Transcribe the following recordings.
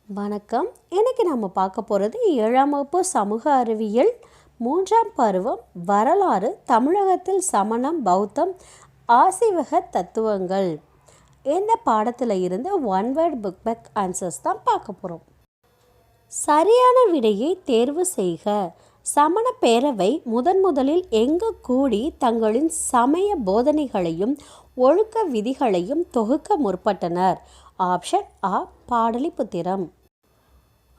வணக்கம். இன்னைக்கு நம்ம பார்க்க போகிறது 7ஆம் வகுப்பு சமூக அறிவியல் 3ஆம் பருவம் வரலாறு, தமிழகத்தில் சமணம், பௌத்தம், ஆசீவக தத்துவங்கள். இந்த பாடத்தில் இருந்து one word book back answers தான் பார்க்க போகிறோம். சரியான விடையை தேர்வு செய்க. சமண பேரவை முதலில் எங்கு கூடி தங்களின் சமய போதனைகளையும் ஒழுக்க விதிகளையும் தொகுக்க முற்பட்டனர்? ஆப்ஷன் ஆ பாடலிபுத்திரம்.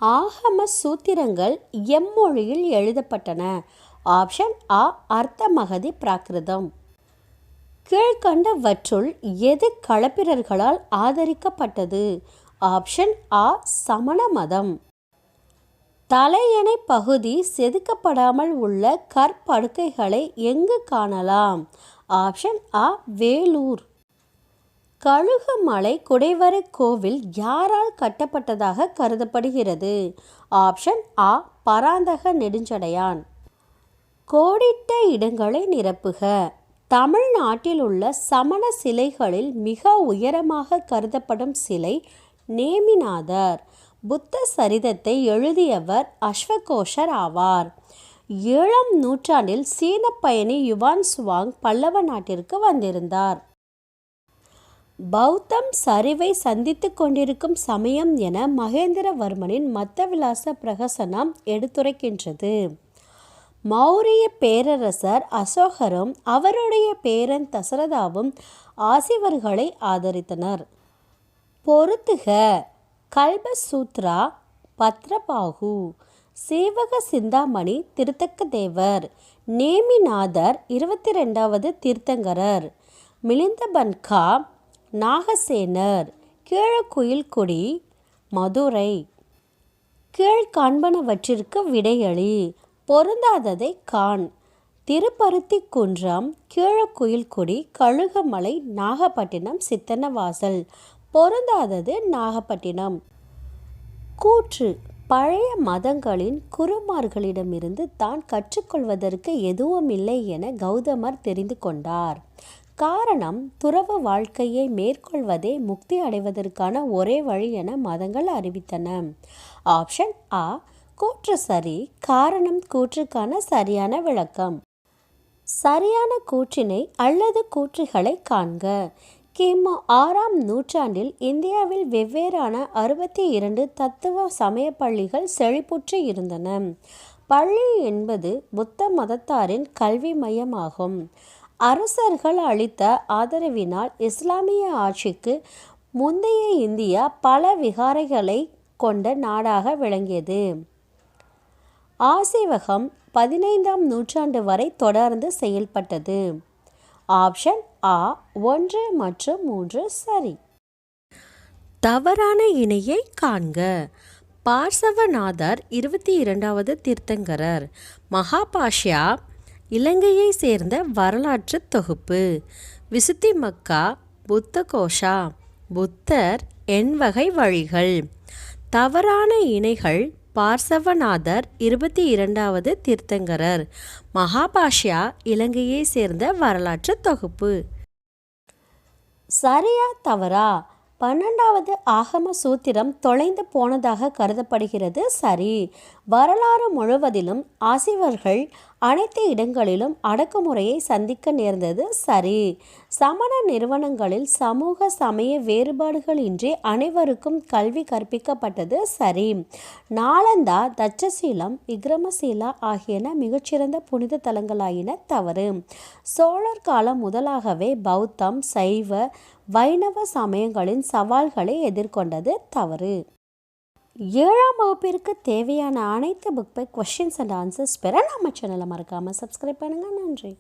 ஆகம சூத்திரங்கள் எம்மொழியில் எழுதப்பட்டன? ஆப்ஷன் ஆ அர்த்தமகதி பிராகிருதம். கீழ்கண்டவற்றுள் எது களப்பிரர்களால் ஆதரிக்கப்பட்டது? ஆப்ஷன் ஆ சமண மதம். தலையணை பகுதி செதுக்கப்படாமல் உள்ள கற்படுக்கைகளை எங்கு காணலாம்? ஆப்ஷன் ஆ வேலூர். கழுகுமலை குடைவரை கோவில் யாரால் கட்டப்பட்டதாக கருதப்படுகிறது? ஆப்ஷன் ஆ பராந்தக நெடுஞ்சடையான். கோடிட்ட இடங்களை நிரப்புக. தமிழ்நாட்டில் உள்ள சமண சிலைகளில் மிக உயரமாக கருதப்படும் சிலை நேமிநாதர். புத்த சரிதத்தை எழுதியவர் அஸ்வகோஷர் ஆவார். 7ஆம் நூற்றாண்டில் சீன பயணி யுவான் சுவாங் பல்லவ நாட்டிற்கு வந்திருந்தார். பௌத்தம் சரிவை சந்தித்து கொண்டிருக்கும் சமயம் என மகேந்திரவர்மனின் மத்தவிலாச பிரகசனம் எடுத்துரைக்கின்றது. மௌரிய பேரரசர் அசோகரும் அவருடைய பேரன் தசரதாவும் ஆசிவர்களை ஆதரித்தனர். பொருத்துக. கல்பசூத்ரா பத்ரபாகு. சீவக சிந்தாமணி திருத்தக்கதேவர். நேமிநாதர் 22வது தீர்த்தங்கரர். மிலிந்தபன்கா நாகசேனர். கீழக்குயில்குடி மதுரை. கீழ்காண்பனவற்றிற்கு விடையளி. பொருந்தாததை காண். திருப்பருத்தி குன்றம், கீழக்குயில்குடி, கழுகுமலை, நாகப்பட்டினம், சித்தன்னவாசல். பொருந்தாதது நாகப்பட்டினம். கூற்று. பழைய மதங்களின் குருமார்களிடமிருந்து தான் கற்றுக்கொள்வதற்கு எதுவுமில்லை என கௌதமர் தெரிந்து கொண்டார். காரணம், துறவு வாழ்க்கையை மேற்கொள்வதே முக்தி அடைவதற்கான ஒரே வழி என மதங்கள் அறிவித்தன. ஆப்ஷன் ஆ கூற்று சரி. காரணம் கூற்றுக்கான சரியான விளக்கம். சரியான கூற்றினை அல்லது கூற்றுகளை காண்க. கிமு 6ஆம் நூற்றாண்டில் இந்தியாவில் வெவ்வேறான 62 தத்துவ சமய பள்ளிகள் செழிப்புற்று இருந்தன. பள்ளி என்பது புத்த மதத்தாரின் கல்வி மையமாகும். அரசர்கள் அளித்த ஆதரவினால் இஸ்லாமிய ஆட்சிக்கு முந்தைய இந்தியா பல விகாரைகளை கொண்ட நாடாக விளங்கியது. ஆசீவகம் 15ஆம் நூற்றாண்டு வரை தொடர்ந்து செயல்பட்டது. ஆப்ஷன் ஆ 1 மற்றும் 3 சரி. தவறான இணையை காண்க. பார்சவநாதர் 22வது தீர்த்தங்கரர். மகாபாஷ்யா இலங்கையை சேர்ந்த வரலாற்று தொகுப்பு. விசுத்திமக்கா புத்தகோஷா. புத்தர் எண்வகை வழிகள். தவறான இணைகள். பார்சவநாதர் 22வது தீர்த்தங்கரர். மகாபாஷ்யா இலங்கையை சேர்ந்த வரலாற்று தொகுப்பு. சரியா தவறா? 12வது ஆகம சூத்திரம் தொலைந்து போனதாக கருதப்படுகிறது. சரி. வரலாறு முழுவதிலும் ஆசிவர்கள் அனைத்து இடங்களிலும் அடக்குமுறையை சந்திக்க நேர்ந்தது. சரி. சமண நிறுவனங்களில் சமூக சமய வேறுபாடுகளின்றி அனைவருக்கும் கல்வி கற்பிக்கப்பட்டது. சரி. நாலந்தா, தட்சசீலம், விக்ரமசீலா ஆகியன மிகச்சிறந்த புனித தலங்களாயின. தவறு. சோழர் காலம் முதலாகவே பௌத்தம், சைவ, வைணவ சமயங்களின் சவால்களை எதிர்கொண்டது. தவறு. 7ஆம் வகுப்பிற்கு தேவையான அனைத்து book back questions and answers பெற நம்ம சேனலை மறக்காமல் சப்ஸ்கிரைப் பண்ணுங்கள். நன்றி.